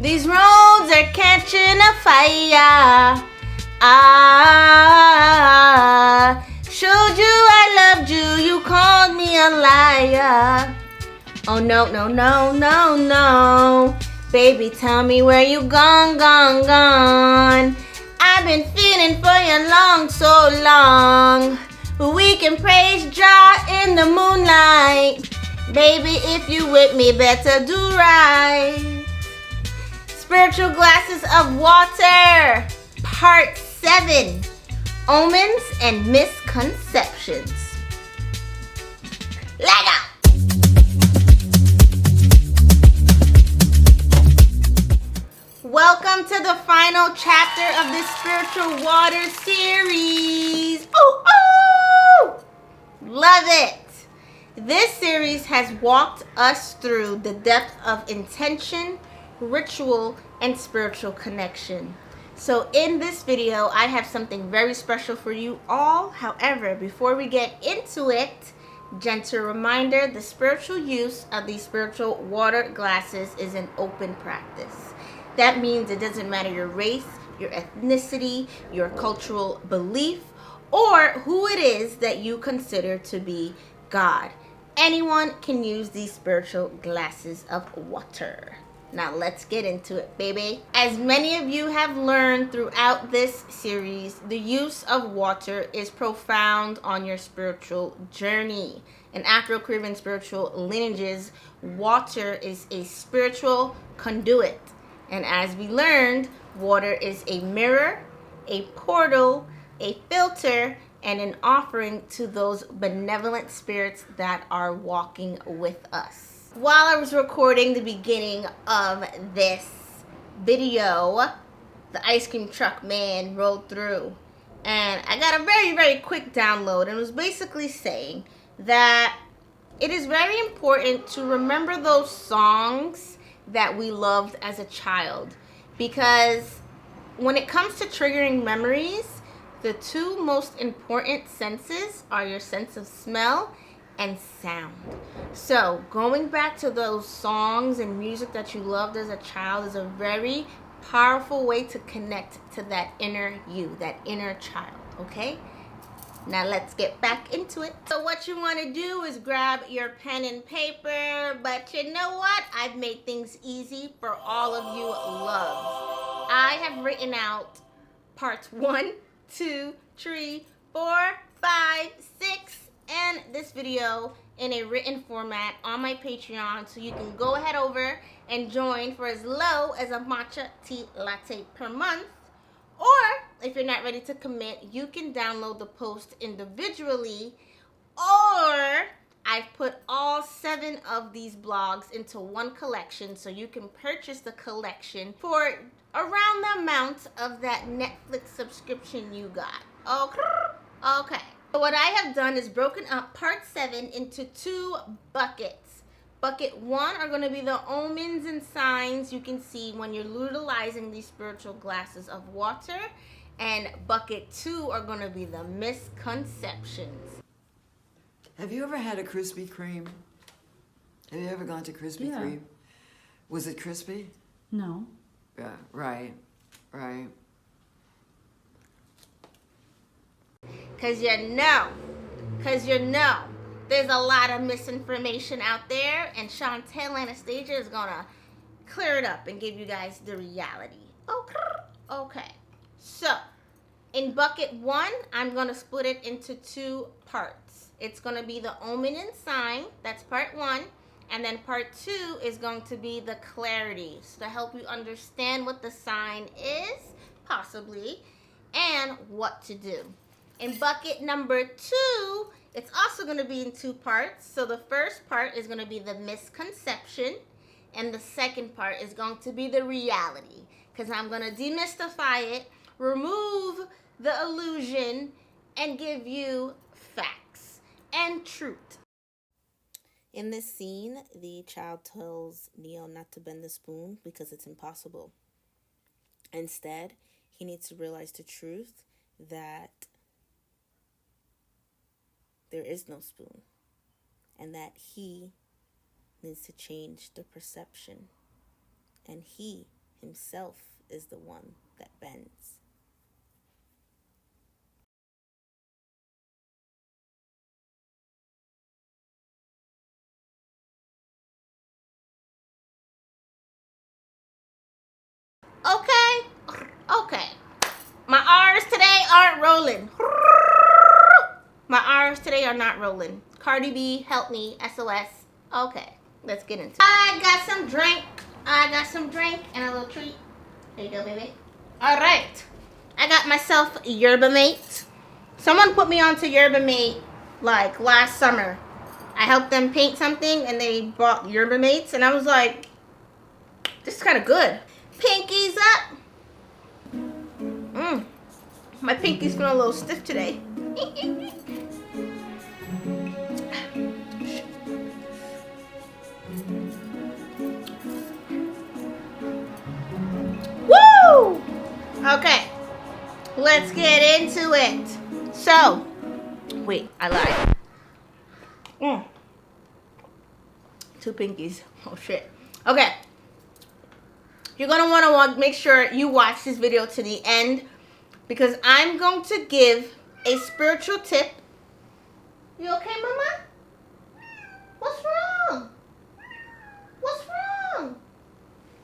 These roads are catching a fire. I showed you I loved you. You called me a liar. Oh no, no, no, no, no. Baby, tell me where you gone, gone, gone. I've been feeling for you long, so long. We can praise Jah in the moonlight. Baby, if you with me, better do right. Spiritual Glasses of Water, Part 7, Omens and Misconceptions. Lego! Welcome to the final chapter of this Spiritual Water series. Oh, oh! Love it! This series has walked us through the depth of intention, ritual, and spiritual connection. So in this video, I have something very special for you all. However, before we get into it, gentle reminder, the spiritual use of these spiritual water glasses is an open practice. That means it doesn't matter your race, your ethnicity, your cultural belief, or who it is that you consider to be God. Anyone can use these spiritual glasses of water. Now let's get into it, baby. As many of you have learned throughout this series, the use of water is profound on your spiritual journey. In Afro-Caribbean spiritual lineages, water is a spiritual conduit. And as we learned, water is a mirror, a portal, a filter, and an offering to those benevolent spirits that are walking with us. While I was recording the beginning of this video, the ice cream truck man rolled through, and I got a very, very quick download, and it was basically saying that it is very important to remember those songs that we loved as a child, because when it comes to triggering memories, the two most important senses are your sense of smell and sound. So going back to those songs and music that you loved as a child is a very powerful way to connect to that inner you, that inner child, okay? Now let's get back into it. So what you want to do is grab your pen and paper, but you know what? I've made things easy for all of you loves. I have written out parts 1, 2, 3, 4, 5, 6, and this video in a written format on my Patreon, so you can go ahead over and join for as low as a matcha tea latte per month. Or if you're not ready to commit, you can download the post individually, or I've put all 7 of these blogs into one collection, so you can purchase the collection for around the amount of that Netflix subscription you got. Okay. So what I have done is broken up part 7 into 2 buckets. Bucket 1 are going to be the omens and signs you can see when you're utilizing these spiritual glasses of water. And bucket 2 are going to be the misconceptions. Have you ever had a Krispy Kreme? Have you ever gone to Krispy Kreme? Was it crispy? No. Yeah, right. Because you know, there's a lot of misinformation out there, and Shontel Anestasia is going to clear it up and give you guys the reality. Okay. So, in bucket 1, I'm going to split it into 2 parts. It's going to be the omen and sign, that's part 1, and then part 2 is going to be the clarity, so to help you understand what the sign is, possibly, and what to do. In bucket number 2, it's also going to be in 2 parts. So the first part is going to be the misconception, and the second part is going to be the reality, because I'm going to demystify it, remove the illusion, and give you facts and truth. In this scene, the child tells Neo not to bend the spoon because it's impossible. Instead, he needs to realize the truth that there is no spoon, and that he needs to change the perception, and he himself is the one that bends. Okay. My R's today aren't rolling. My R's today are not rolling. Cardi B, help me, SOS. Okay, let's get into it. I got some drink and a little treat. There you go, baby. All right. I got myself Yerba Mate. Someone put me onto Yerba Mate like last summer. I helped them paint something and they bought Yerba Mates and I was like, this is kind of good. Pinkies up. My pinky's feeling a little stiff today. Woo! Okay, let's get into it. So, wait, I lied. Two pinkies. Oh shit. Okay. You're going to want to make sure you watch this video to the end because I'm going to give a spiritual tip. You okay, Mama? What's wrong? What's wrong?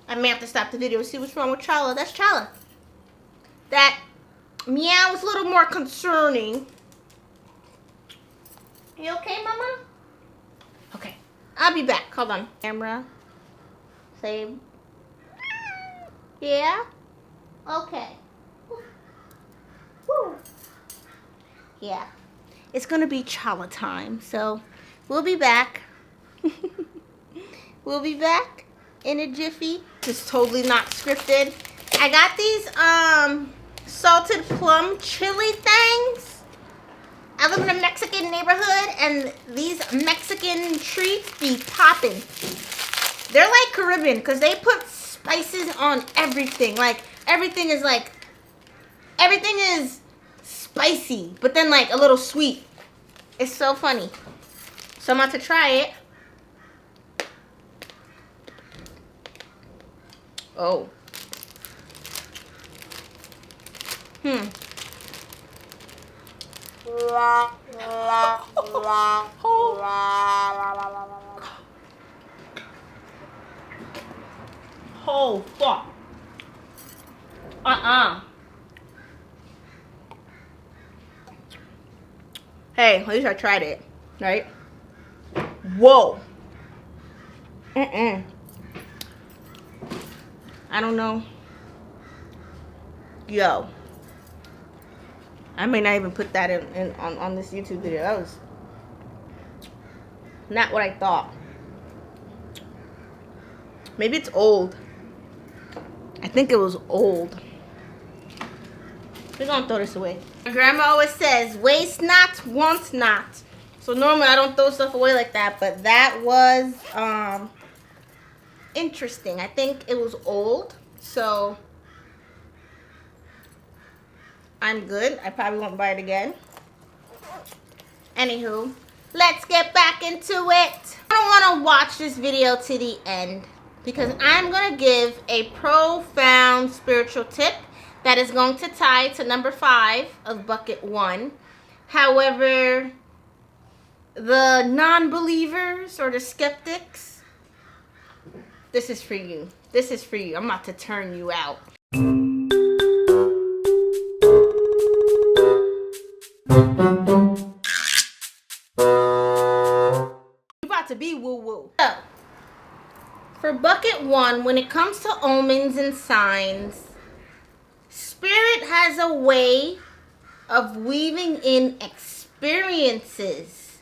I may have to stop the video and see what's wrong with Chala. That's Chala. That meow is a little more concerning. You okay, Mama? Okay. I'll be back. Hold on. Camera. Save. Yeah? Okay. Woo. Yeah. It's going to be Chala time, so we'll be back. We'll be back in a jiffy. Just totally not scripted. I got these salted plum chili things. I live in a Mexican neighborhood, and these Mexican treats be popping. They're like Caribbean, because they put spices on everything. Like, everything is spicy, but then like a little sweet. It's so funny. So I'm about to try it. Oh. Oh, fuck. Hey, at least I tried it, right? Whoa. I don't know. Yo. I may not even put that on this YouTube video. That was not what I thought. Maybe it's old. I think it was old. We're gonna throw this away. My grandma always says, waste not, want not. So normally I don't throw stuff away like that, but that was interesting. I think it was old, so I'm good. I probably won't buy it again. Anywho, let's get back into it. I don't want to watch this video to the end because I'm going to give a profound spiritual tip that is going to tie to number 5 of bucket 1. However, the non-believers or the skeptics, this is for you. This is for you. I'm about to turn you out. You're about to be woo-woo. So, for bucket 1, when it comes to omens and signs, Spirit has a way of weaving in experiences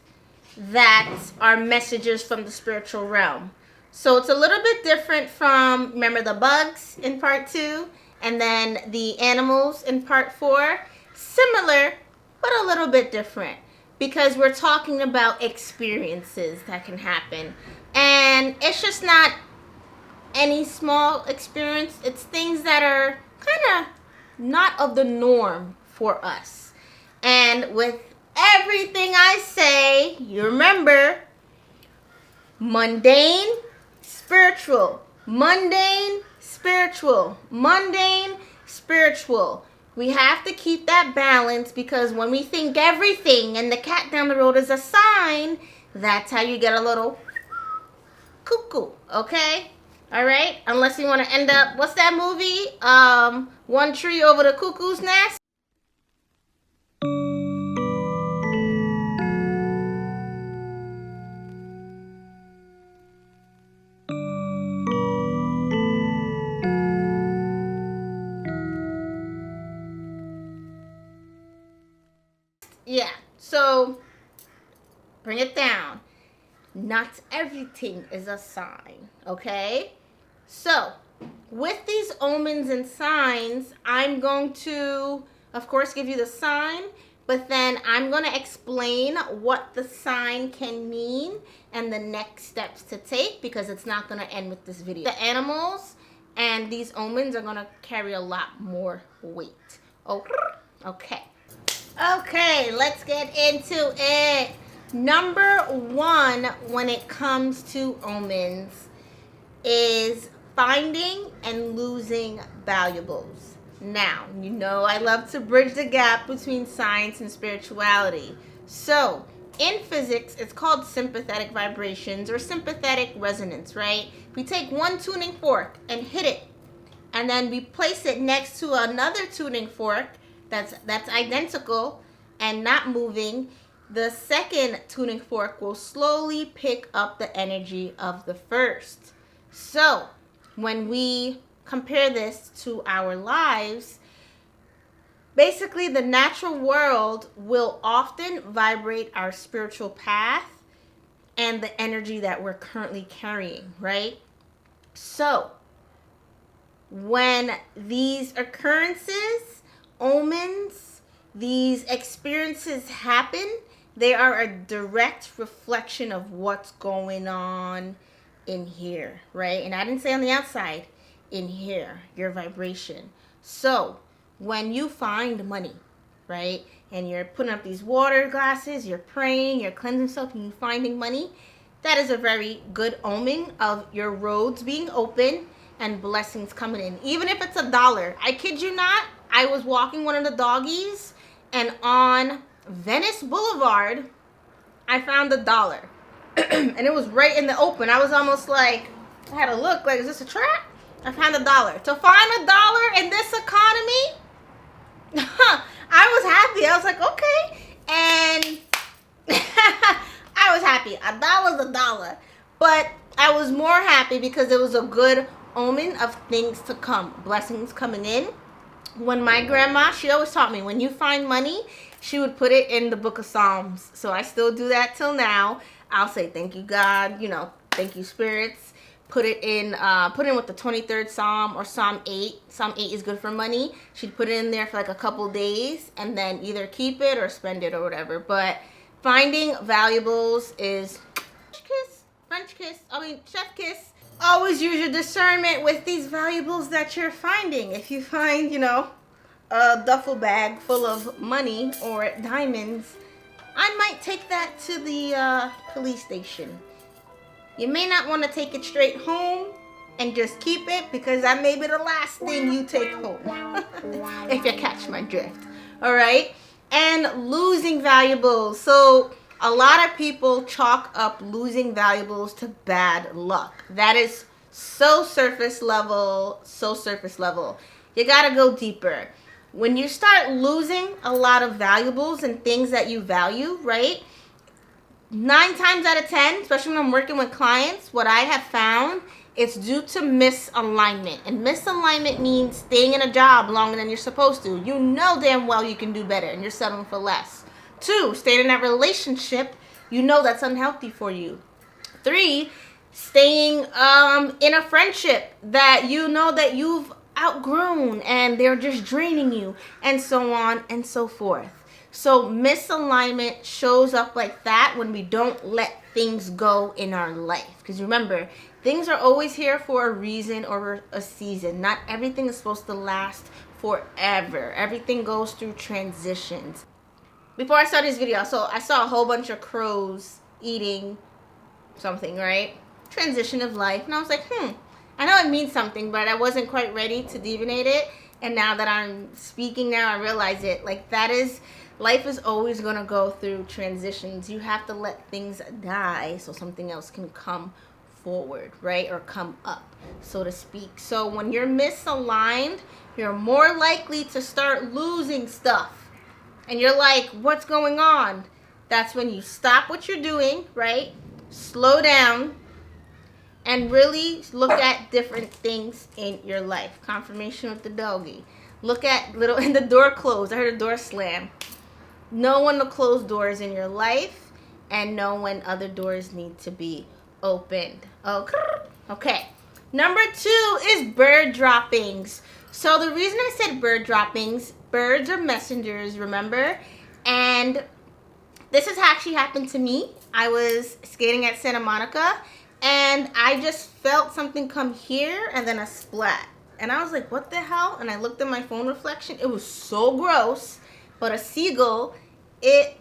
that are messages from the spiritual realm. So it's a little bit different from, remember the bugs in part 2, and then the animals in part 4. Similar, but a little bit different, because we're talking about experiences that can happen. And it's just not any small experience. It's things that are kind of not of the norm for us. And with everything I say, you remember, mundane, spiritual. Mundane, spiritual. Mundane, spiritual. We have to keep that balance, because when we think everything and the cat down the road is a sign, that's how you get a little cuckoo, okay? All right? Unless you want to end up, what's that movie? One Tree Over the Cuckoo's Nest. Yeah, so bring it down. Not everything is a sign, okay? So, with these omens and signs, I'm going to, of course, give you the sign, but then I'm going to explain what the sign can mean and the next steps to take, because it's not going to end with this video. The animals and these omens are going to carry a lot more weight. Okay. Okay, let's get into it. Number one, when it comes to omens, is finding and losing valuables. Now, you know I love to bridge the gap between science and spirituality. So, in physics, it's called sympathetic vibrations or sympathetic resonance, right? We take one tuning fork and hit it, and then we place it next to another tuning fork that's identical and not moving. The second tuning fork will slowly pick up the energy of the first. So, when we compare this to our lives, basically the natural world will often vibrate our spiritual path and the energy that we're currently carrying, right? So, when these occurrences, omens, these experiences happen, they are a direct reflection of what's going on in here, right? And I didn't say on the outside, in here, your vibration. So when you find money, right, and you're putting up these water glasses, you're praying, you're cleansing yourself, and you're finding money, that is a very good omen of your roads being open and blessings coming in. Even if it's $1. I kid you not, I was walking one of the doggies, and on Venice Boulevard, I found $1. And it was right in the open. I was almost like, I had to look, like, is this a trap? I found $1. To find $1 in this economy, I was happy. I was like, okay. And I was happy. $1's $1. But I was more happy because it was a good omen of things to come. Blessings coming in. When my grandma, she always taught me, when you find money, she would put it in the book of Psalms. So I still do that till now. I'll say, thank you, God, you know, thank you, spirits. Put it in with the 23rd Psalm or Psalm 8. Psalm 8 is good for money. She'd put it in there for like a couple days and then either keep it or spend it or whatever. But finding valuables is French kiss, chef kiss. Always use your discernment with these valuables that you're finding. If you find, you know, a duffel bag full of money or diamonds, I might take that to the police station. You may not want to take it straight home and just keep it, because that may be the last thing you take home. If you catch my drift. Alright? And losing valuables. So a lot of people chalk up losing valuables to bad luck. That is so surface level, You gotta go deeper. When you start losing a lot of valuables and things that you value, right? 9 times out of 10, especially when I'm working with clients, what I have found, it's due to misalignment. And misalignment means staying in a job longer than you're supposed to. You know damn well you can do better and you're settling for less. 2, staying in that relationship, you know that's unhealthy for you. 3, staying in a friendship that you know that you've outgrown and they're just draining you, and so on and so forth. So misalignment shows up like that when we don't let things go in our life. Because remember, things are always here for a reason or a season. Not everything is supposed to last forever. Everything goes through transitions. Before I started this video, I saw a whole bunch of crows eating something, right? Transition of life. And I was like, I know it means something, but I wasn't quite ready to divinate it. And now that I'm speaking now, I realize it. Like, that is, life is always going to go through transitions. You have to let things die so something else can come forward, right? Or come up, so to speak. So when you're misaligned, you're more likely to start losing stuff. And you're like, what's going on? That's when you stop what you're doing, right? Slow down and really look at different things in your life. Confirmation with the doggy. Look at little, and the door closed. I heard a door slam. Know when to close doors in your life and know when other doors need to be opened. Okay. Number 2 is bird droppings. So the reason I said bird droppings, birds are messengers, remember? And this has actually happened to me. I was skating at Santa Monica and I just felt something come here and then a splat. And I was like, what the hell? And I looked at my phone reflection. It was so gross. But a seagull, it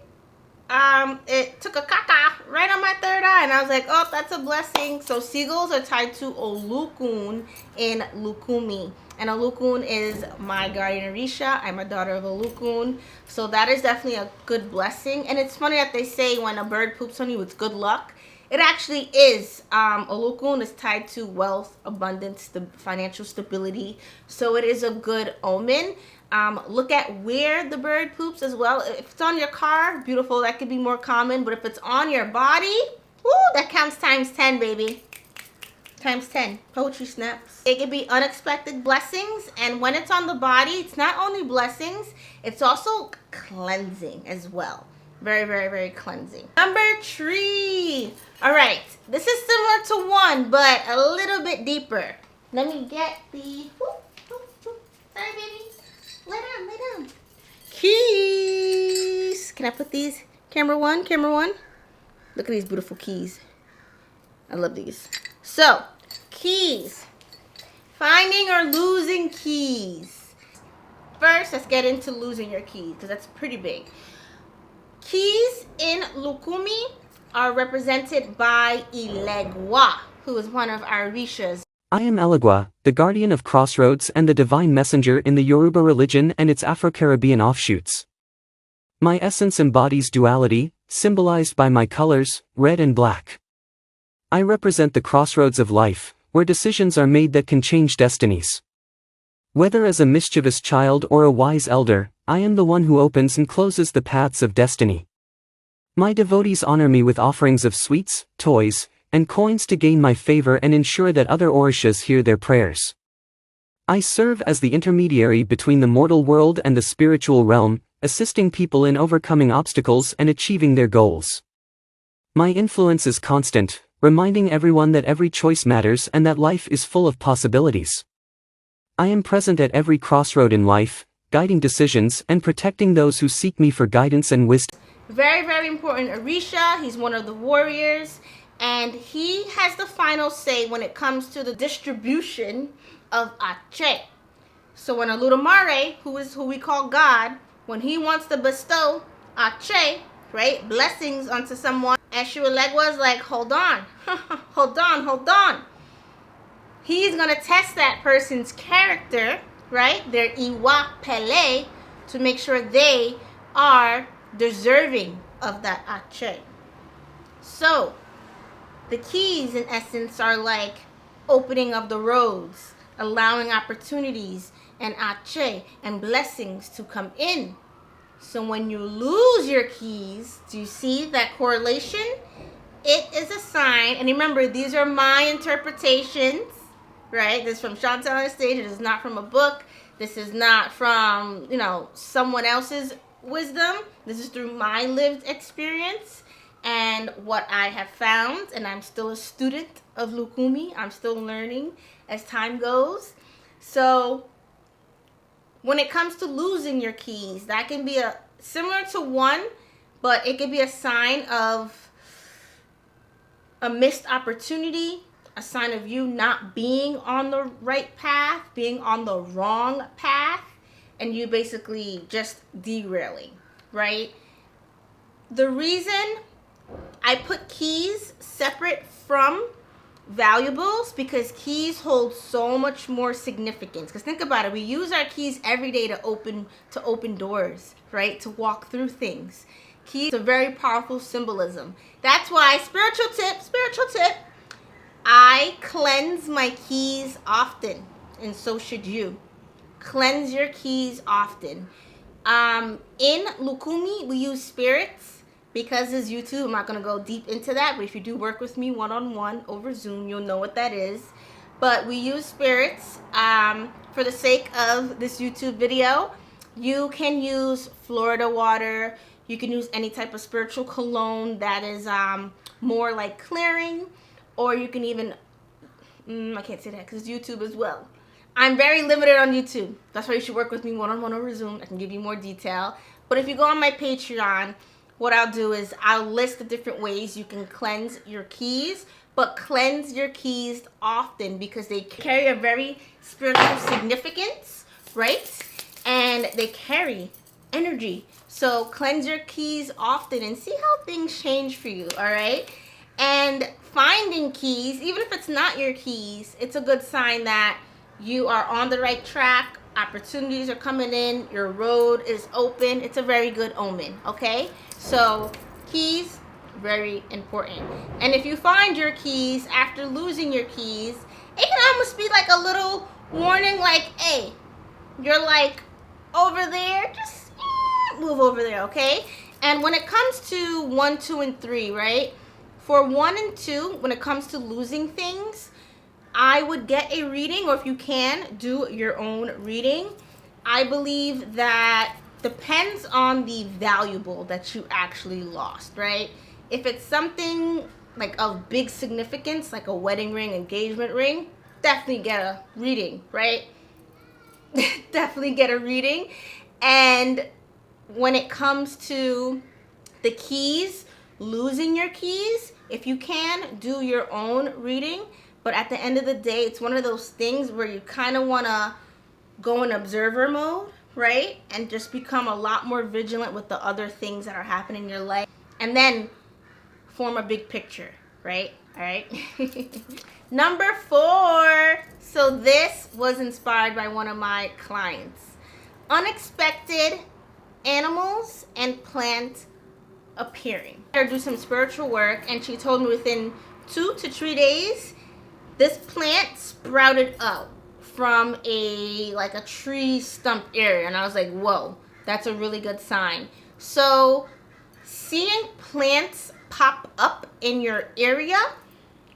took a caca right on my third eye. And I was like, oh, that's a blessing. So seagulls are tied to Olokun in Lukumi. And Olokun is my guardian Orisha. I'm a daughter of Olokun. So that is definitely a good blessing. And it's funny that they say when a bird poops on you, it's good luck. It actually is. Olokun is tied to wealth, abundance, financial stability. So it is a good omen. Look at where the bird poops as well. If it's on your car, beautiful. That could be more common. But if it's on your body, woo, that counts times 10, baby. Times 10. Poetry snaps. It could be unexpected blessings. And when it's on the body, it's not only blessings, it's also cleansing as well. Very, very, very cleansing. Number 3. All right. This is similar to 1, but a little bit deeper. Let me get the... Sorry, baby. Lay down, lay down. Keys. Can I put these? Camera 1, camera 1. Look at these beautiful keys. I love these. So, keys. Finding or losing keys. First, let's get into losing your keys because that's pretty big. Keys in Lukumi are represented by Ilegwa, who is one of our Rishas. I am Elegua, the guardian of crossroads and the divine messenger in the Yoruba religion and its Afro-Caribbean offshoots. My essence embodies duality, symbolized by my colors, red and black. I represent the crossroads of life, where decisions are made that can change destinies. Whether as a mischievous child or a wise elder, I am the one who opens and closes the paths of destiny. My devotees honor me with offerings of sweets, toys, and coins to gain my favor and ensure that other Orishas hear their prayers. I serve as the intermediary between the mortal world and the spiritual realm, assisting people in overcoming obstacles and achieving their goals. My influence is constant, reminding everyone that every choice matters and that life is full of possibilities. I am present at every crossroad in life, guiding decisions and protecting those who seek me for guidance and wisdom. Very, very important Orisha. He's one of the warriors. And he has the final say when it comes to the distribution of Ache. So when Oludumare, who we call God, when he wants to bestow Ache, right, blessings onto someone, Eshualegwa is like, hold on, hold on. He's going to test that person's character, right, their Iwa Pele, to make sure they are deserving of that Ache. So, the keys, in essence, are like opening of the roads, allowing opportunities and Ache and blessings to come in. So when you lose your keys, do you see that correlation? It is a sign, and remember, these are my interpretations, right? This is from Shontel Anestasia. This is not from a book. This is not from, someone else's wisdom. This is through my lived experience and what I have found. And I'm still a student of Lukumi. I'm still learning as time goes. So when it comes to losing your keys, that can be similar to 1, but it could be a sign of a missed opportunity, a sign of you not being on the right path, being on the wrong path, and you basically just derailing, right? The reason I put keys separate from valuables because keys hold so much more significance. Because think about it, we use our keys every day to open doors, right? To walk through things. Keys are very powerful symbolism. That's why, spiritual tip, I cleanse my keys often, and so should you. Cleanse your keys often. In Lukumi, we use spirits. Because it's YouTube, I'm not going to go deep into that. But if you do work with me one-on-one over Zoom, you'll know what that is. But we use spirits for the sake of this YouTube video. You can use Florida water. You can use any type of spiritual cologne that is more like clearing. Or you can even, I can't say that because it's YouTube as well. I'm very limited on YouTube. That's why you should work with me one-on-one over Zoom. I can give you more detail. But if you go on my Patreon, what I'll do is I'll list the different ways you can cleanse your keys, but cleanse your keys often because they carry a very spiritual significance, right? And they carry energy. So cleanse your keys often and see how things change for you, all right? And finding keys, even if it's not your keys, it's a good sign that you are on the right track. Opportunities are coming in, your road is open. It's a very good omen, okay? So keys, very important. And if you find your keys after losing your keys, it can almost be like a little warning, like, hey, you're like over there, just move over there, okay? And when it comes to 1, 2, and 3, right? For 1 and 2, when it comes to losing things, I would get a reading, or if you can, do your own reading. I believe that depends on the valuable that you actually lost, right? If it's something like of big significance, like a wedding ring, engagement ring, definitely get a reading, right? Definitely get a reading. And when it comes to the keys, losing your keys, if you can, do your own reading. But at the end of the day, it's one of those things where you kind of want to go in observer mode, right? And just become a lot more vigilant with the other things that are happening in your life. And then form a big picture, right? All right. Number 4. So this was inspired by one of my clients. Unexpected animals and plant appearing. I do some spiritual work, and she told me within 2 to 3 days, this plant sprouted up from a tree stump area, and I was like, whoa, that's a really good sign. So seeing plants pop up in your area,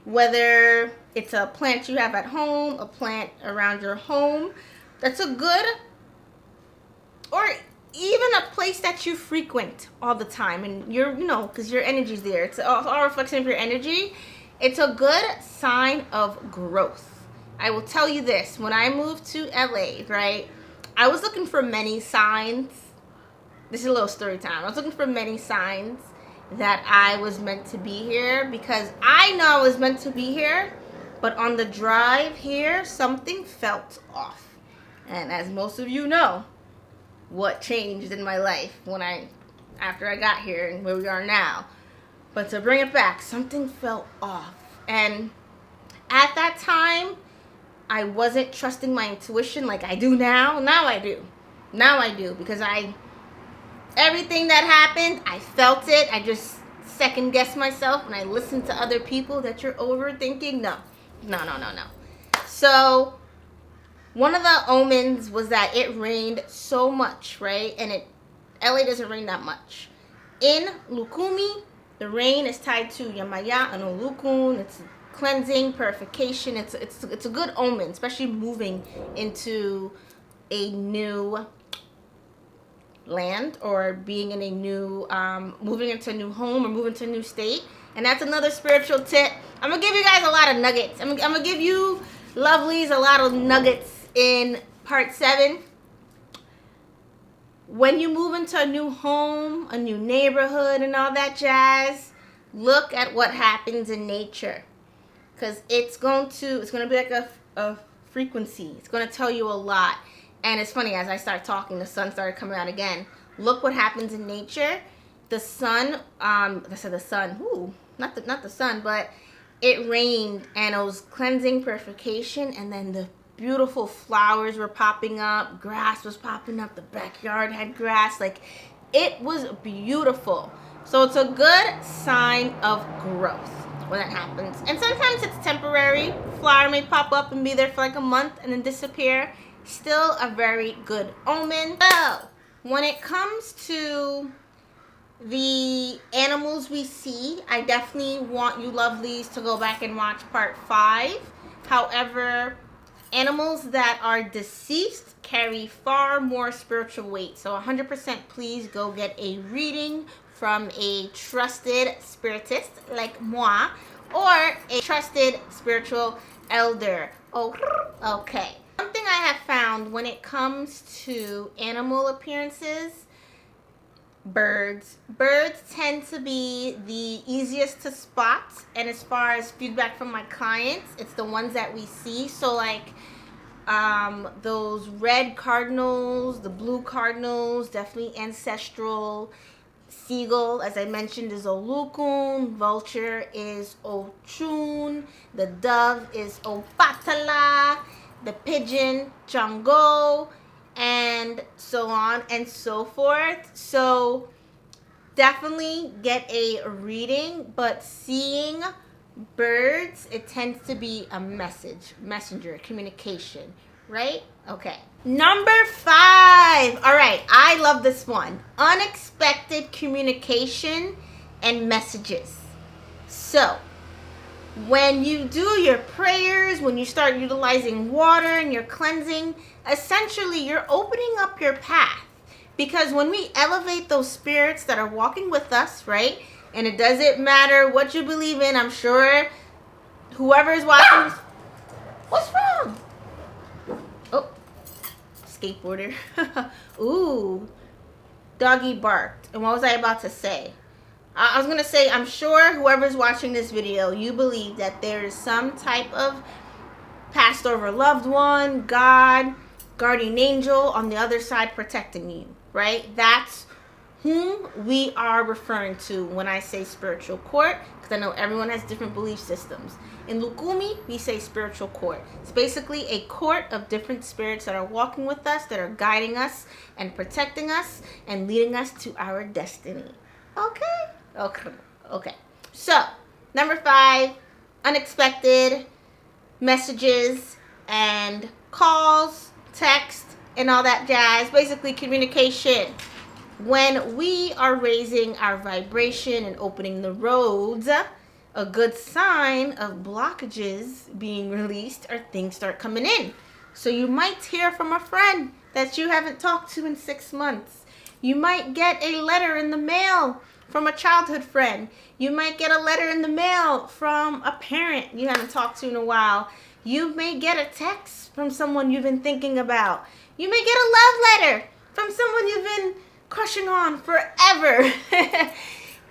whether it's a plant you have at home, a plant around your home, that's a good, or even a place that you frequent all the time, and you're, because your energy's there. It's all reflection of your energy. It's a good sign of growth. I will tell you this. When I moved to LA, right, I was looking for many signs. This is a little story time. I was looking for many signs that I was meant to be here, because I know I was meant to be here, but on the drive here, something felt off. And as most of you know, what changed in my life after I got here and where we are now. But to bring it back, something felt off. And at that time, I wasn't trusting my intuition like I do now. Now I do. Because everything that happened, I felt it. I just second guessed myself when I listened to other people that you're overthinking. No. So one of the omens was that it rained so much, right? And LA doesn't rain that much. In Lukumi, the rain is tied to Yamaya and Olukun. It's cleansing, purification. It's a good omen, especially moving into a new land, or being in a new, moving into a new home, or moving to a new state. And that's another spiritual tip. I'm going to give you guys a lot of nuggets. I'm going to give you lovelies a lot of nuggets in part 7. When you move into a new home, a new neighborhood, and all that jazz, look at what happens in nature, because it's going to be like a frequency. It's going to tell you a lot. And it's funny, as I start talking, the sun started coming out again. Look what happens in nature. The sun, I said the sun. Ooh, not the sun, but it rained and it was cleansing, purification, and then the beautiful flowers were popping up, grass was popping up, the backyard had grass, like it was beautiful. So it's a good sign of growth when that happens. And sometimes it's temporary. Flower may pop up and be there for like a month and then disappear. Still a very good omen. So when it comes to the animals we see, I definitely want you lovelies to go back and watch part 5. However, animals that are deceased carry far more spiritual weight. So 100% please go get a reading from a trusted spiritist like moi, or a trusted spiritual elder. Oh, okay. One thing I have found when it comes to animal appearances, birds tend to be the easiest to spot, and as far as feedback from my clients, it's the ones that we see. So like those red cardinals, the blue cardinals, definitely ancestral. Seagull, as I mentioned, is Olukun. Vulture is Ochun. The dove is Opatala. The pigeon, Chango, and so on and so forth. So definitely get a reading, but seeing birds, it tends to be a messenger, communication, right? Okay. Number 5. All right, I love this one. Unexpected communication and messages. So when you do your prayers, when you start utilizing water and you're cleansing, essentially you're opening up your path. Because when we elevate those spirits that are walking with us, right? And it doesn't matter what you believe in, I'm sure whoever is watching this, what's wrong? Oh, skateboarder. Ooh, doggy barked. And what was I about to say? I was going to say, I'm sure whoever's watching this video, you believe that there is some type of passed over loved one, God, guardian angel on the other side protecting you, right? That's whom we are referring to when I say spiritual court, because I know everyone has different belief systems. In Lukumi, we say spiritual court. It's basically a court of different spirits that are walking with us, that are guiding us and protecting us and leading us to our destiny. Okay. So, number 5, unexpected messages and calls, text, and all that jazz. Basically, communication. When we are raising our vibration and opening the roads, a good sign of blockages being released or things start coming in. So you might hear from a friend that you haven't talked to in 6 months. You might get a letter in the mail from a childhood friend. You might get a letter in the mail from a parent you haven't talked to in a while. You may get a text from someone you've been thinking about. You may get a love letter from someone you've been crushing on forever.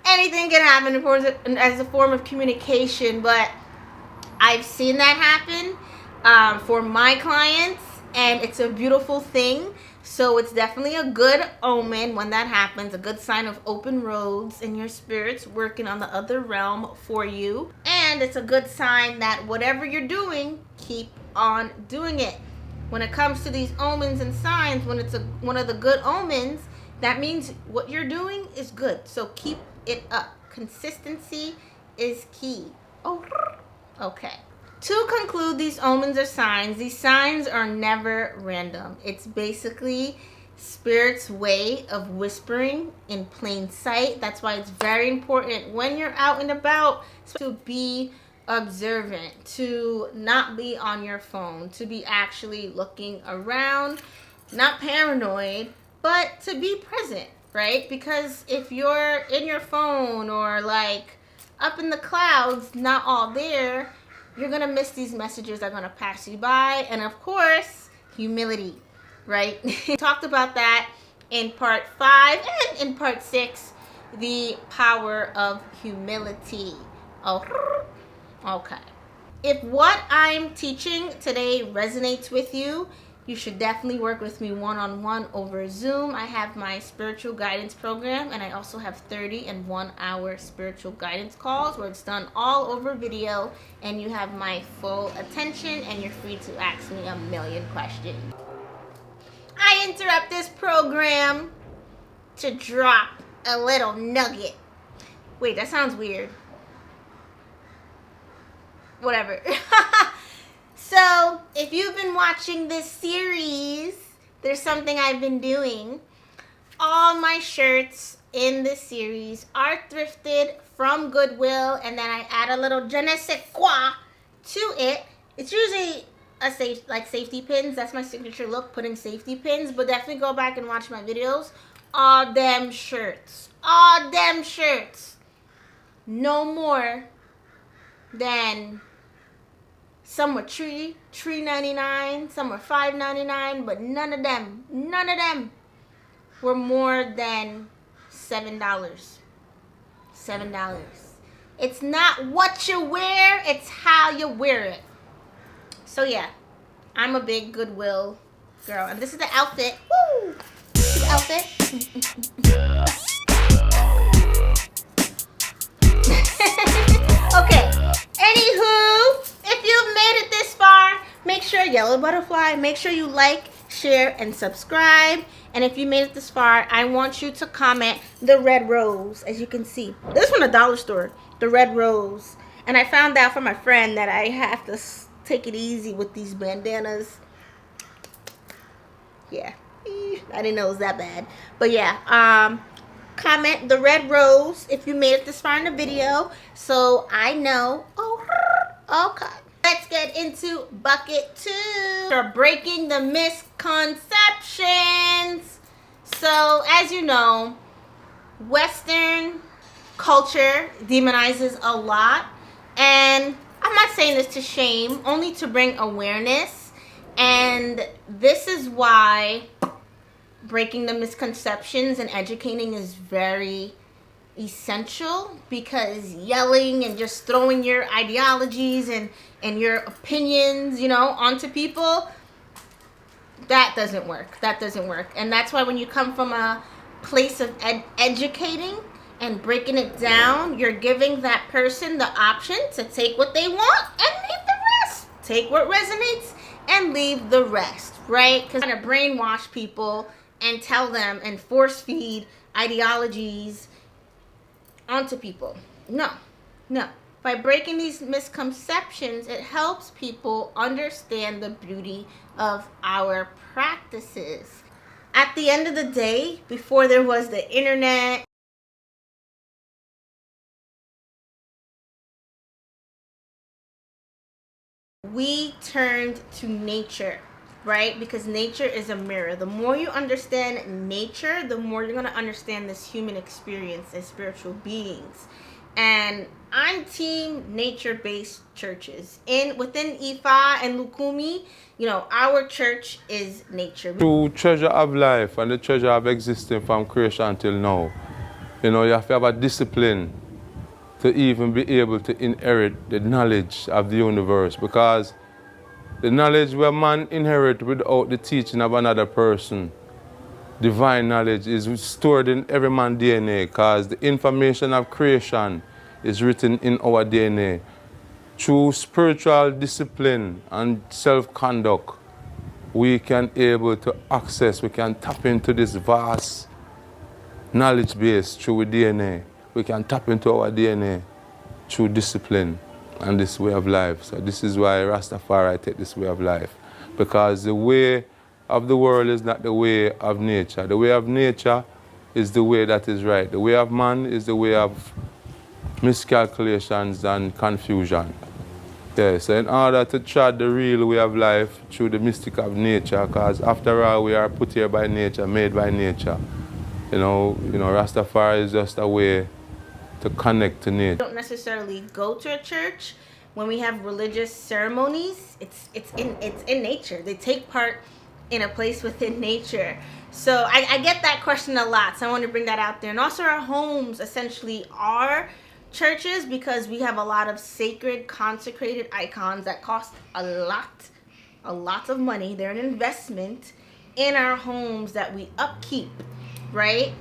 Anything can happen as a form of communication, but I've seen that happen for my clients, and it's a beautiful thing. So it's definitely a good omen when that happens, a good sign of open roads and your spirits working on the other realm for you. And it's a good sign that whatever you're doing, keep on doing it. When it comes to these omens and signs, when it's one of the good omens, that means what you're doing is good. So keep it up. Consistency is key. Oh, okay. To conclude these omens or signs, these signs are never random. It's basically Spirit's way of whispering in plain sight. That's why it's very important when you're out and about to be observant, to not be on your phone, to be actually looking around, not paranoid, but to be present, right? Because if you're in your phone or like up in the clouds, not all there, you're going to miss these messages that are going to pass you by. And of course, humility, right? We talked about that in part 5 and in part 6, the power of humility. Oh, okay. If what I'm teaching today resonates with you, you should definitely work with me one-on-one over Zoom. I have my spiritual guidance program, and I also have 30 and 1 hour spiritual guidance calls where it's done all over video, and you have my full attention, and you're free to ask me a million questions. I interrupt this program to drop a little nugget. Wait, that sounds weird. Whatever. So, if you've been watching this series, there's something I've been doing. All my shirts in this series are thrifted from Goodwill, and then I add a little je ne sais quoi to it. It's usually safety pins. That's my signature look, putting safety pins. But definitely go back and watch my videos. All them shirts. All them shirts. No more than... Some were $3.99, some were $5.99, but none of them were more than $7. $7. It's not what you wear, it's how you wear it. So yeah, I'm a big Goodwill girl. And this is the outfit. Woo! See the outfit? Okay, anywho, if you've made it this far, make sure yellow butterfly, make sure you like, share, and subscribe. And if you made it this far, I want you to comment the red rose, as you can see. This is from the dollar store, the red rose. And I found out from my friend that I have to take it easy with these bandanas. Yeah, I didn't know it was that bad. But yeah, comment the red rose if you made it this far in the video, so I know. Oh, okay. Let's get into bucket 2. We're breaking the misconceptions. So, as you know, Western culture demonizes a lot, and I'm not saying this to shame, only to bring awareness. And this is why breaking the misconceptions and educating is very essential, because yelling and just throwing your ideologies and your opinions, onto people, that doesn't work. That doesn't work. And that's why when you come from a place of educating and breaking it down, you're giving that person the option to take what they want and leave the rest. Take what resonates and leave the rest, right? Because you're trying to brainwash people and tell them and force feed ideologies onto people. No. By breaking these misconceptions, it helps people understand the beauty of our practices. At the end of the day, before there was the internet, we turned to nature, right? Because nature is a mirror. The more you understand nature, the more you're going to understand this human experience as spiritual beings. And I'm team nature-based churches. Within Ifa and Lukumi, our church is nature. True treasure of life and the treasure of existing from creation till now. You have to have a discipline to even be able to inherit the knowledge of the universe, because the knowledge where man inherit without the teaching of another person, divine knowledge, is stored in every man's DNA, because the information of creation is written in our DNA. Through spiritual discipline and self-conduct, we can tap into this vast knowledge base through DNA. We can tap into our DNA through discipline and this way of life. So this is why Rastafari take this way of life. Because the way of the world is not the way of nature. The way of nature is the way that is right. The way of man is the way of miscalculations and confusion. Yeah, so in order to tread the real way of life through the mystic of nature, because after all we are put here by nature, made by nature. Rastafari is just a way to connect to nature. Don't necessarily go to a church when we have religious ceremonies. It's in nature. They take part in a place within nature. So I get that question a lot, so I want to bring that out there. And also our homes essentially are churches, because we have a lot of sacred consecrated icons that cost a a lot of money. They're an investment in our homes that we upkeep, right?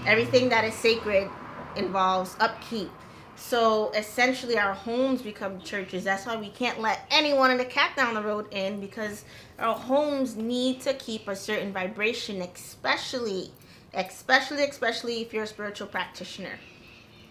Everything that is sacred involves upkeep. So essentially our homes become churches. That's why we can't let anyone in the cat down the road in, because our homes need to keep a certain vibration, especially if you're a spiritual practitioner.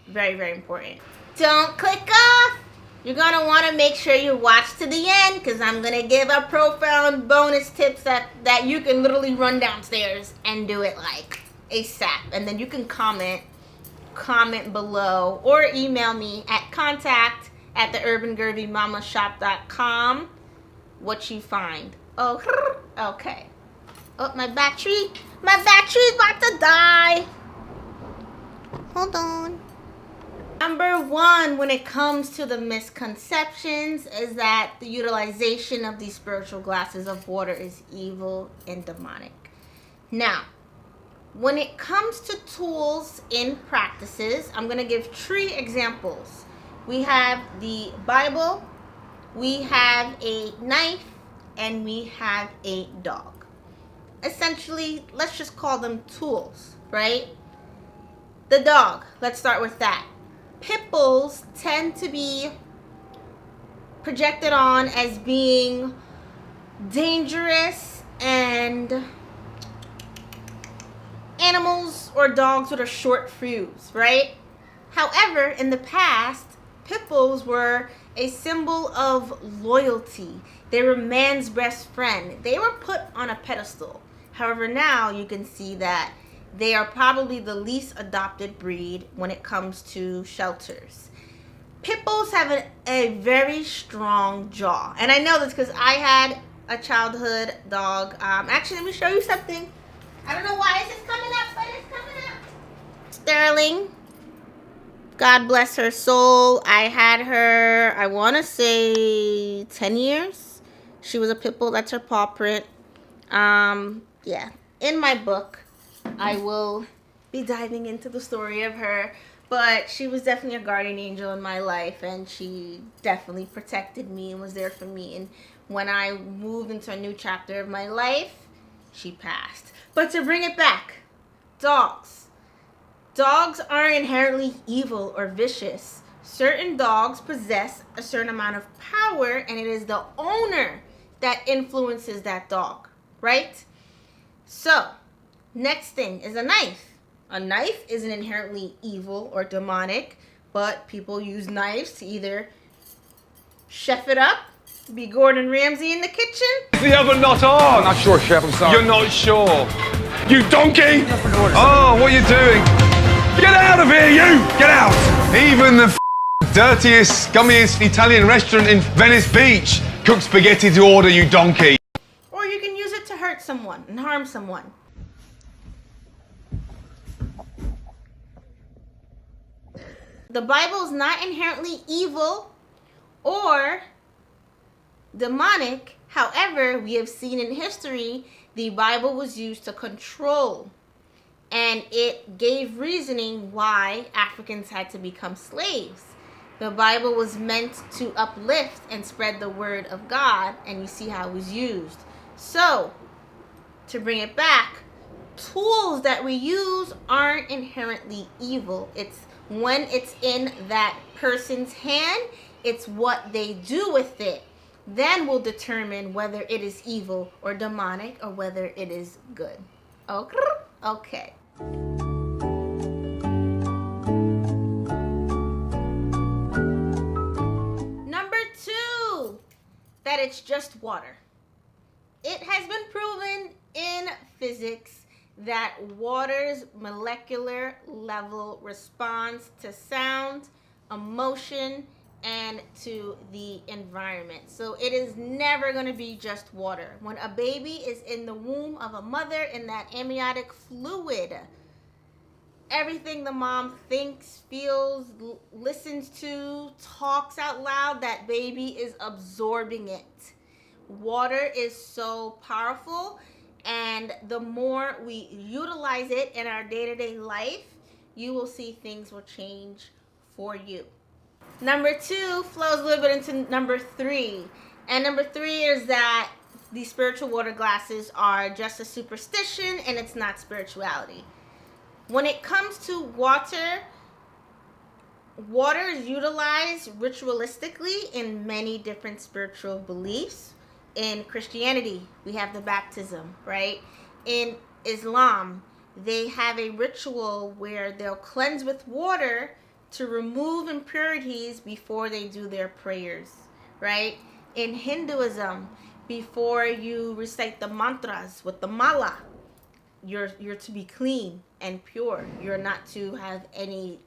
Very, very important. Don't click off. You're going to want to make sure you watch to the end, because I'm going to give a profound bonus tips that you can literally run downstairs and do it like ASAP. And then you can comment below or email me at contact@theurbangirvymamashop.com what you find. Oh, okay. Oh, my battery's about to die. Hold on. Number 1, when it comes to the misconceptions, is that the utilization of these spiritual glasses of water is evil and demonic. Now, when it comes to tools in practices, I'm going to give 3 examples. We have the Bible, we have a knife, and we have a dog. Essentially, let's just call them tools, right? The dog, let's start with that. Pit bulls tend to be projected on as being dangerous and animals or dogs with a short fuse, right? However, in the past, pit bulls were a symbol of loyalty. They were man's best friend. They were put on a pedestal. However, now you can see that they are probably the least adopted breed when it comes to shelters. Pit bulls have a very strong jaw. And I know this because I had a childhood dog. Actually, let me show you something. I don't know why this is coming up, but it's coming up. Sterling. God bless her soul. I had her, I want to say 10 years. She was a pit bull. That's her paw print. Yeah. In my book, I will be diving into the story of her, but she was definitely a guardian angel in my life, and she definitely protected me and was there for me. And when I moved into a new chapter of my life, she passed. But to bring it back, dogs. Dogs aren't inherently evil or vicious. Certain dogs possess a certain amount of power, and it is the owner that influences that dog, right? So, next thing is a knife. A knife isn't inherently evil or demonic, but people use knives to either chef it up, be Gordon Ramsay in the kitchen. The oven not on? I'm not sure, Chef, I'm sorry. You're not sure? You donkey! Oh, what are you doing? Get out of here, you! Get out! Even the dirtiest, scummiest Italian restaurant in Venice Beach cooks spaghetti to order, you donkey. Or you can use it to hurt someone and harm someone. The Bible is not inherently evil or demonic. However, we have seen in history the Bible was used to control, and it gave reasoning why Africans had to become slaves. The Bible was meant to uplift and spread the word of God, and you see how it was used. So, to bring it back, tools that we use aren't inherently evil. It's when it's in that person's hand, it's what they do with it. Then we'll determine whether it is evil or demonic or whether it is good. Okay. Number 2, that it's just water. It has been proven in physics that water's molecular level responds to sound, emotion, and to the environment. So it is never going to be just water. When a baby is in the womb of a mother in that amniotic fluid, everything the mom thinks, feels, listens to, talks out loud, that baby is absorbing it. Water is so powerful, and the more we utilize it in our day-to-day life, you will see things will change for you. Number 2 flows a little bit into number 3, And number 3 is that these spiritual water glasses are just a superstition and it's not spirituality. When it comes to water, water is utilized ritualistically in many different spiritual beliefs. In Christianity, we have the baptism, right? In Islam, they have a ritual where they'll cleanse with water to remove impurities before they do their prayers, right? In Hinduism, before you recite the mantras with the mala, you're to be clean and pure. You're not to have any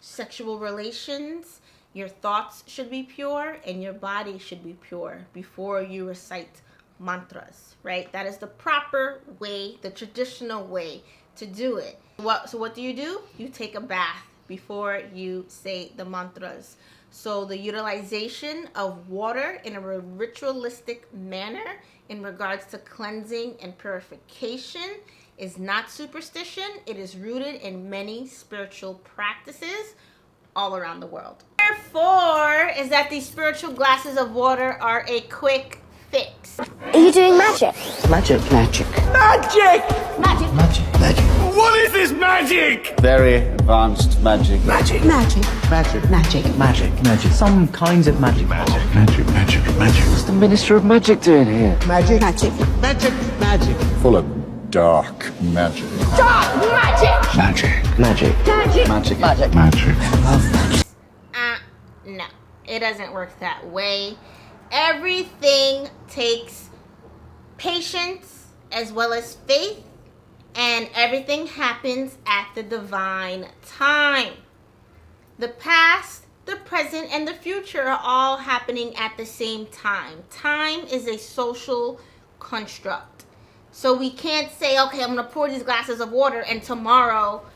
sexual relations. Your thoughts should be pure and your body should be pure before you recite mantras, right? That is the proper way, the traditional way to do it. So what do? You take a bath before you say the mantras. So the utilization of water in a ritualistic manner in regards to cleansing and purification is not superstition. It is rooted in many spiritual practices all around the world. Number 4 is that these spiritual glasses of water are a quick fix. Are you doing magic? Magic. Magic. What is this magic? Very advanced magic. Magic. Some kinds of magic. Magic. What's the Minister of Magic doing here? Magic. Full of dark magic. Magic. No, it doesn't work that way. Everything takes patience as well as faith, and everything happens at the divine time. The past, the present, and the future are all happening at the same time. Time is a social construct. So we can't say, okay, I'm going to pour these glasses of water and tomorrow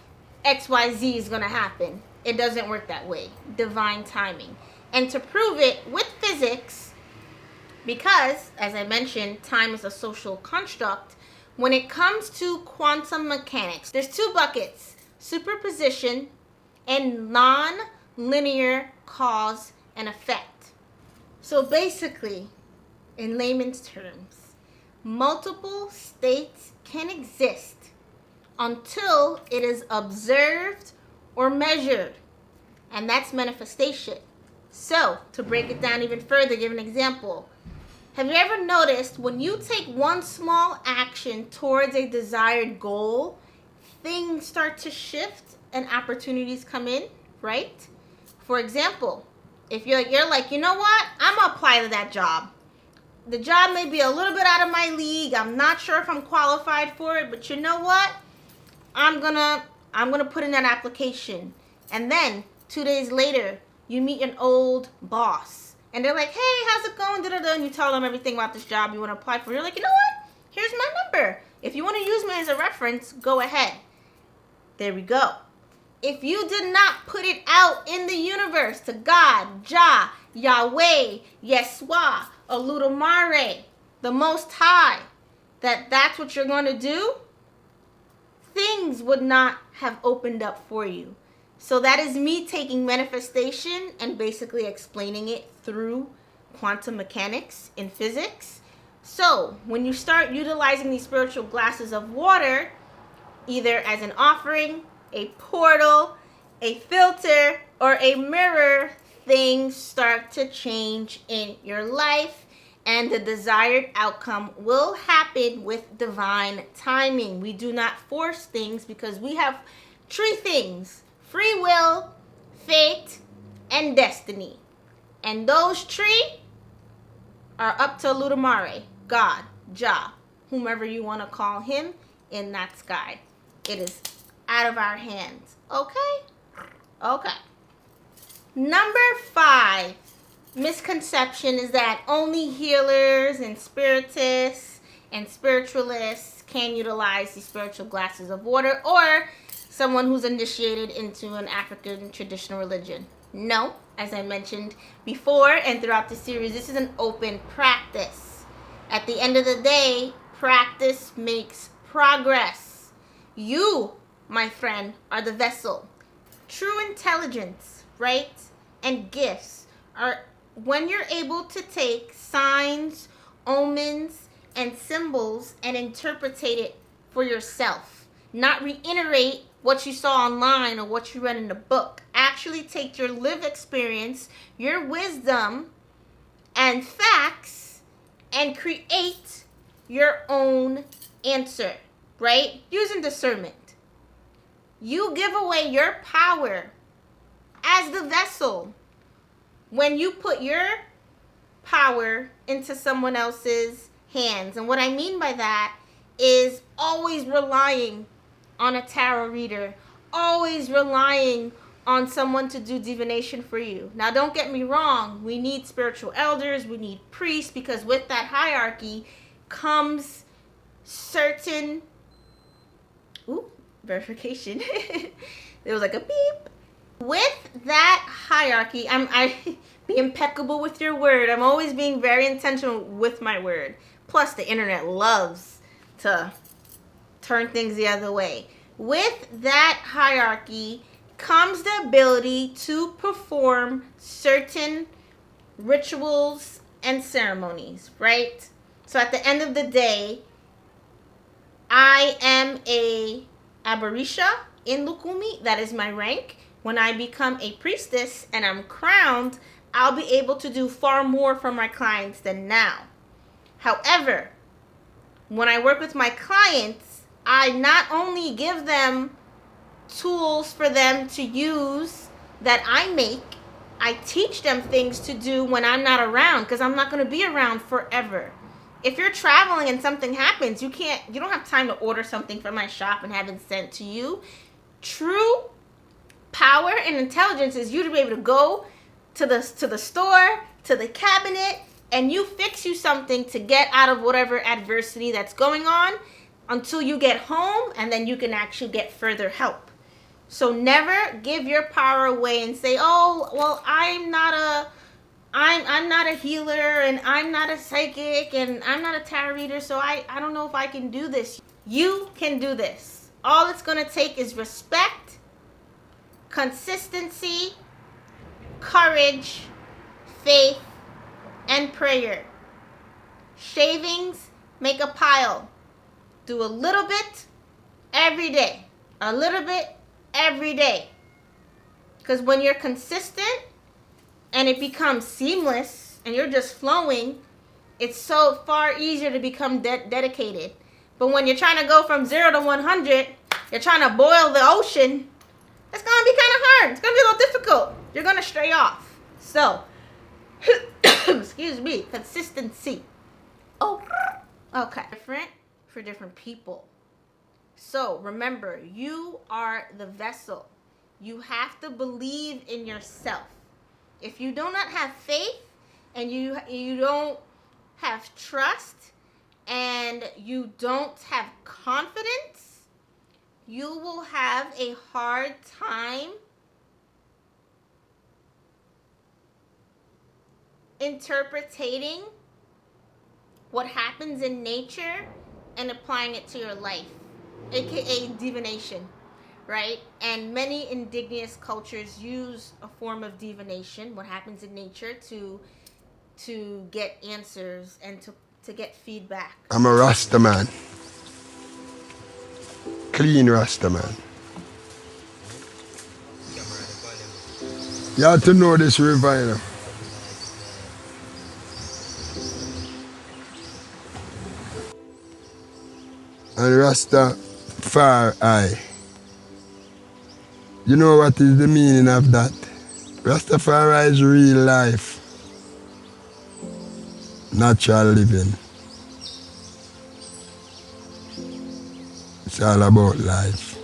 XYZ is going to happen. It doesn't work that way. Divine timing. And to prove it with physics, because, as I mentioned, time is a social construct, when it comes to quantum mechanics, there's 2 buckets: superposition and non-linear cause and effect. So basically, in layman's terms, multiple states can exist until it is observed or measured, and that's manifestation. So, to break it down even further, give an example. Have you ever noticed when you take one small action towards a desired goal, things start to shift and opportunities come in, right? For example, if you're like, you know what? I'm going to apply to that job. The job may be a little bit out of my league. I'm not sure if I'm qualified for it, but you know what? I'm gonna put in that application. And then 2 days later, you meet an old boss. And they're like, hey, how's it going? And you tell them everything about this job you want to apply for. You're like, you know what? Here's my number. If you want to use me as a reference, go ahead. There we go. If you did not put it out in the universe to God, Jah, Yahweh, Yeshua, Oludumare, the Most High, that's what you're going to do, things would not have opened up for you. So that is me taking manifestation and basically explaining it through quantum mechanics in physics. So when you start utilizing these spiritual glasses of water, either as an offering, a portal, a filter, or a mirror, things start to change in your life, and the desired outcome will happen with divine timing. We do not force things because we have 3 things: free will, fate, and destiny. And those 3 are up to Oludumare, God, Jah, whomever you want to call him in that sky. It is out of our hands. Okay. Number 5 misconception is that only healers and spiritists and spiritualists can utilize these spiritual glasses of water, or someone who's initiated into an African traditional religion. No, as I mentioned before and throughout the series, this is an open practice. At the end of the day, practice makes progress. You, my friend, are the vessel. True intelligence, right, and gifts are when you're able to take signs, omens, and symbols and interpret it for yourself, not reiterate what you saw online or what you read in the book. Actually take your lived experience, your wisdom, and facts, and create your own answer, right? Using discernment. You give away your power as the vessel when you put your power into someone else's hands. And what I mean by that is always relying on a tarot reader, always relying on someone to do divination for you. Now, don't get me wrong. We need spiritual elders. We need priests, because with that hierarchy comes certain... Ooh, verification. There was like a beep. With that hierarchy, I be impeccable with your word. I'm always being very intentional with my word. Plus, the internet loves to turn things the other way. With that hierarchy comes the ability to perform certain rituals and ceremonies, right? So at the end of the day, I am a Abarisha in Lukumi. That is my rank. When I become a priestess and I'm crowned, I'll be able to do far more for my clients than now. However, when I work with my clients, I not only give them tools for them to use that I make, I teach them things to do when I'm not around, because I'm not going to be around forever. If you're traveling and something happens, you don't have time to order something from my shop and have it sent to you. True power and intelligence is you to be able to go to the store, to the cabinet, and you fix you something to get out of whatever adversity that's going on until you get home, and then you can actually get further help. So never give your power away and say, oh, well, I'm not a healer, and I'm not a psychic, and I'm not a tarot reader, so I don't know if I can do this. You can do this. All it's going to take is respect, consistency, courage, faith, and prayer. Shavings make a pile. Do a little bit every day. A little bit every day. Because when you're consistent and it becomes seamless and you're just flowing, it's so far easier to become dedicated. But when you're trying to go from 0 to 100, you're trying to boil the ocean, it's going to be kind of hard. It's going to be a little difficult. You're going to stray off. So, excuse me, consistency. Oh, okay. Different for different people. So, remember, you are the vessel. You have to believe in yourself. If you do not have faith, and you don't have trust, and you don't have confidence, you will have a hard time interpreting what happens in nature and applying it to your life, aka divination, right? And many indigenous cultures use a form of divination, what happens in nature, to get answers and to get feedback. I'm a Rasta man. Clean Rasta man. You have to know this river, you know. And Rasta far eye. You know what is the meaning of that? Rastafari is real life. Natural living. It's all about life.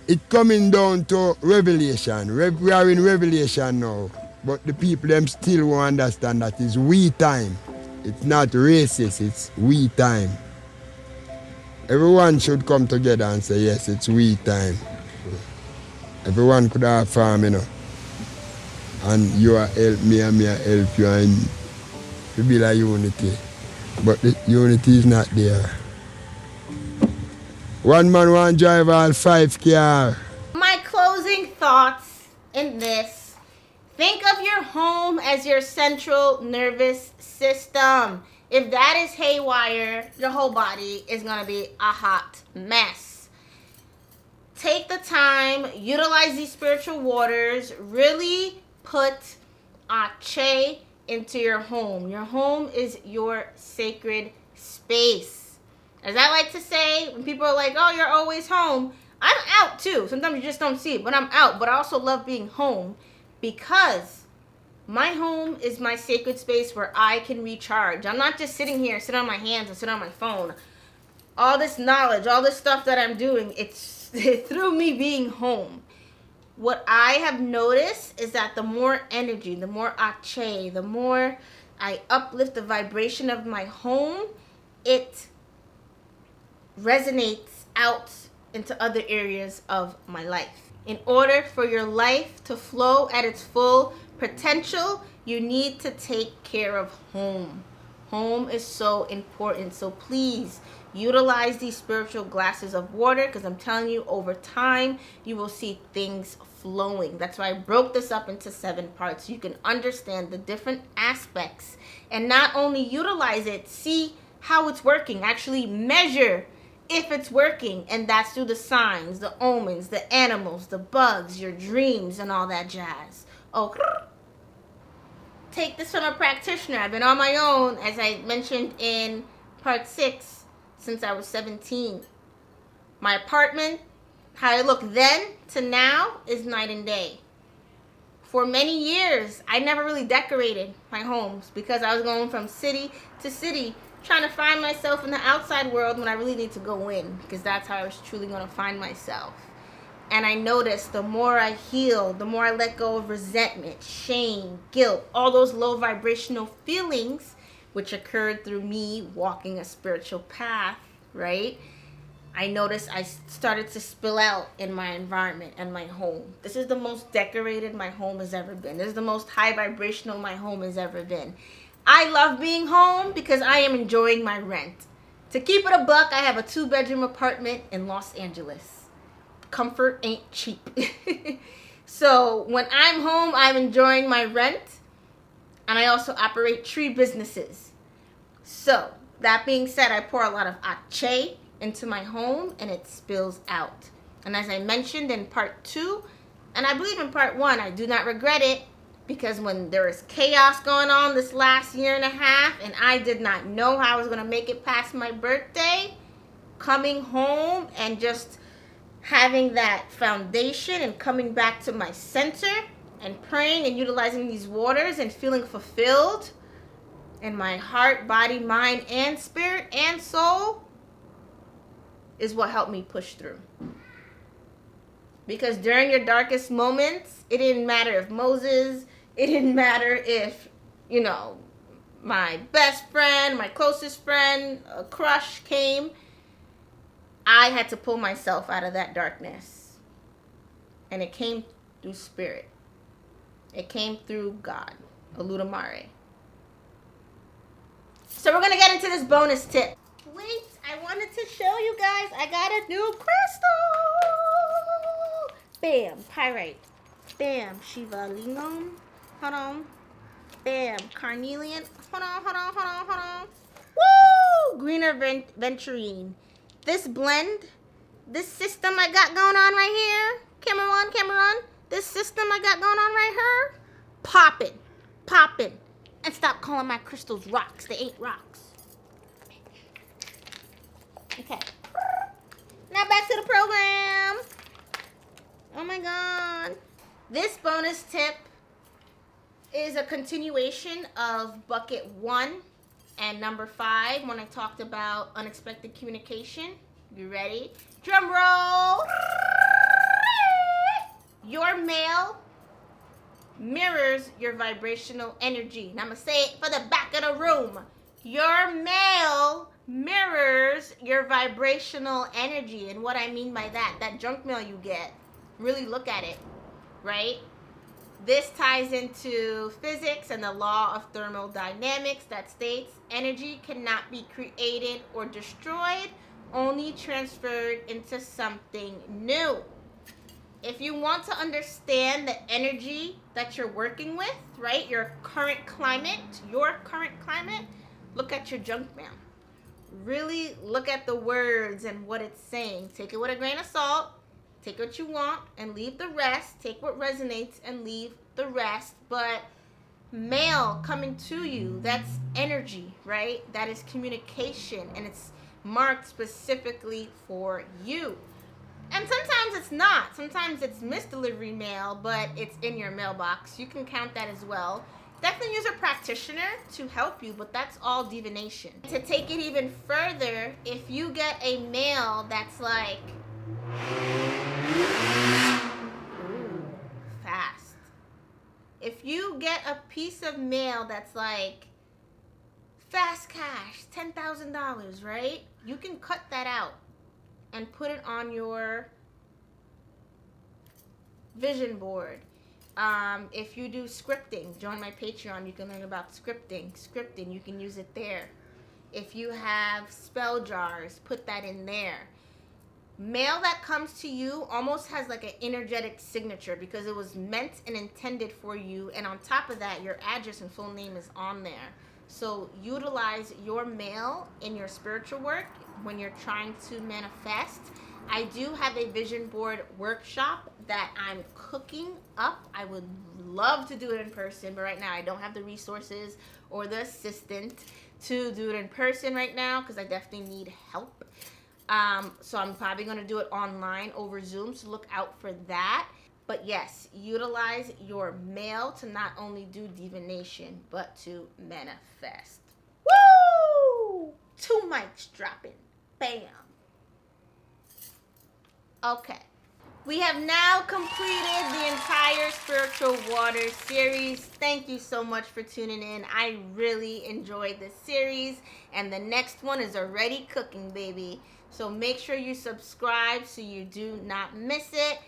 It coming down to revelation. We are in revelation now. But the people them still won't understand that it's we time. It's not racist, it's we time. Everyone should come together and say, yes, it's we time. Everyone could have a farm, you know. And you are help me and me are help you, and to be like unity. But the unity is not there. One man want drive all 5 cars. My closing thoughts in this. Think of your home as your central nervous system. If that is haywire, your whole body is going to be a hot mess. Take the time, utilize these spiritual waters, really put Ache into your home. Your home is your sacred space. As I like to say, when people are like, oh, you're always home, I'm out too. Sometimes you just don't see it, but I'm out. But I also love being home because my home is my sacred space where I can recharge. I'm not just sitting here, sit on my hands and sit on my phone. All this knowledge, all this stuff that I'm doing, it's through me being home. What I have noticed is that the more energy, the more Ache, the more I uplift the vibration of my home, it resonates out into other areas of my life. In order for your life to flow at its full potential, you need to take care of home. Home is so important. So please utilize these spiritual glasses of water, because I'm telling you, over time, you will see things flowing. That's why I broke this up into 7 parts, so you can understand the different aspects and not only utilize it, see how it's working, actually measure if it's working, and that's through the signs, the omens, the animals, the bugs, your dreams, and all that jazz. Oh, take this from a practitioner. I've been on my own, as I mentioned in part 6, since I was 17. My apartment, how I look then to now, is night and day. For many years, I never really decorated my homes because I was going from city to city, trying to find myself in the outside world when I really need to go in, because that's how I was truly going to find myself. And I noticed the more I heal, the more I let go of resentment, shame, guilt, all those low vibrational feelings which occurred through me walking a spiritual path, right? I noticed I started to spill out in my environment and my home. This is the most decorated my home has ever been. This is the most high vibrational my home has ever been. I love being home because I am enjoying my rent. To keep it a buck, I have a 2-bedroom apartment in Los Angeles. Comfort ain't cheap. So when I'm home, I'm enjoying my rent. And I also operate tree businesses. So that being said, I pour a lot of Ache into my home and it spills out. And as I mentioned in part 2, and I believe in part 1, I do not regret it, because when there was chaos going on this last year and a half and I did not know how I was going to make it past my birthday, coming home and just having that foundation and coming back to my center and praying and utilizing these waters and feeling fulfilled in my heart, body, mind, and spirit and soul is what helped me push through. Because during your darkest moments, it didn't matter if Moses, it didn't matter if, my best friend, my closest friend, a crush came. I had to pull myself out of that darkness. And it came through spirit. It came through God, Oludamare. So we're going to get into this bonus tip. Wait, I wanted to show you guys. I got a new crystal. Bam, pyrite. Bam, Shiva Lingam. Hold on. Bam, carnelian. Hold on. Woo! Greener venturine. This blend, this system I got going on right here. Camera on. This system I got going on right here. Poppin'. And stop calling my crystals rocks. They ain't rocks. Okay. Now back to the program. Oh my God. This bonus tip is a continuation of bucket 1 and number 5 when I talked about unexpected communication. You ready? Drum roll. Your mail mirrors your vibrational energy. And I'm going to say it for the back of the room. Your mail mirrors your vibrational energy. And what I mean by that junk mail you get, really look at it, right? This ties into physics and the law of thermodynamics that states energy cannot be created or destroyed, only transferred into something new. If you want to understand the energy that you're working with, right, your current climate, look at your junk mail. Really look at the words and what it's saying. Take it with a grain of salt. Take what you want and leave the rest. Take what resonates and leave the rest. But mail coming to you, that's energy, right? That is communication, and it's marked specifically for you. And sometimes it's not. Sometimes it's misdelivery mail, but it's in your mailbox. You can count that as well. Definitely use a practitioner to help you, but that's all divination. To take it even further, if you get a mail that's like, ooh, fast. If you get a piece of mail that's like, fast cash, $10,000, right? You can cut that out and put it on your vision board. If you do scripting, join my Patreon. You can learn about scripting. You can use it there. If you have spell jars, put that in there. Mail that comes to you almost has like an energetic signature because it was meant and intended for you. And on top of that, your address and full name is on there. So utilize your mail in your spiritual work when you're trying to manifest. I do have a vision board workshop that I'm cooking up. I would love to do it in person, but right now I don't have the resources or the assistant to do it in person right now because I definitely need help. So I'm probably going to do it online over Zoom, so look out for that. But yes, utilize your mail to not only do divination, but to manifest. Woo! 2 mics dropping. Bam. Okay. We have now completed the entire Spiritual Water series. Thank you so much for tuning in. I really enjoyed this series. And the next one is already cooking, baby. So make sure you subscribe so you do not miss it.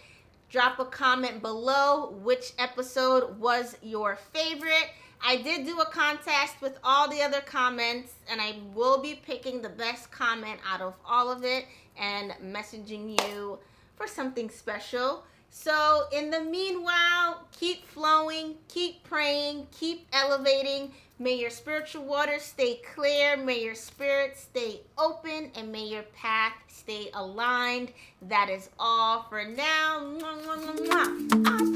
Drop a comment below which episode was your favorite. I did do a contest with all the other comments, and I will be picking the best comment out of all of it and messaging you for something special. So in the meanwhile, keep flowing, keep praying, keep elevating. May your spiritual water stay clear. May your spirit stay open, and may your path stay aligned. That is all for now. Mwah, mwah, mwah, mwah.